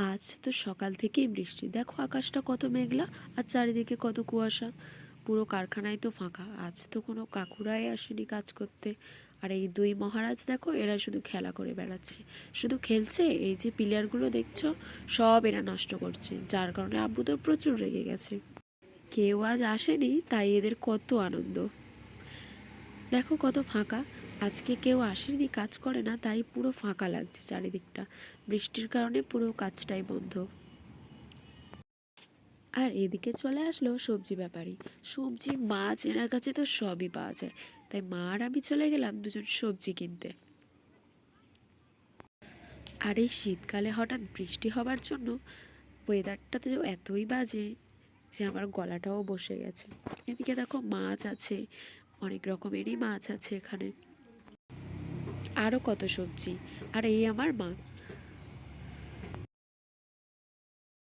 আজ তো সকাল থেকেই বৃষ্টি, দেখো আকাশটা কত মেঘলা আর চারিদিকে কত কুয়াশা। পুরো কারখানায় তো ফাঁকা, আজ তো কোনো কাকুরাই আসেনি কাজ করতে। আর এই দুই মহারাজ দেখো, এরা শুধু খেলা করে বেড়াচ্ছে, শুধু খেলছে। এই যে পিলারগুলো দেখছো, সব এরা নষ্ট করছে, যার কারণে আব্বু তো প্রচুর রেগে গেছে। কেউ আজ আসেনি, তাই এদের কত আনন্দ। দেখো কত ফাঁকা, আজকে কেউ আসেনি, কাজ করে না, তাই পুরো ফাঁকা লাগছে চারিদিকটা। বৃষ্টির কারণে পুরো কাজটাই বন্ধ। আর এদিকে চলে আসলো সবজি ব্যাপারী। সবজি মাছ এনার কাছে তো সবই পাওয়া যায়, তাই মা আর আমি চলে গেলাম দুজন সবজি কিনতে। আর এই শীতকালে হঠাৎ বৃষ্টি হবার জন্য ওয়েদারটা তো এতই বাজে যে আমার গলাটাও বসে গেছে। এদিকে দেখো মাছ আছে, অনেক রকমেরই মাছ আছে এখানে, আরও কত সবজি। আর এই আমার মা,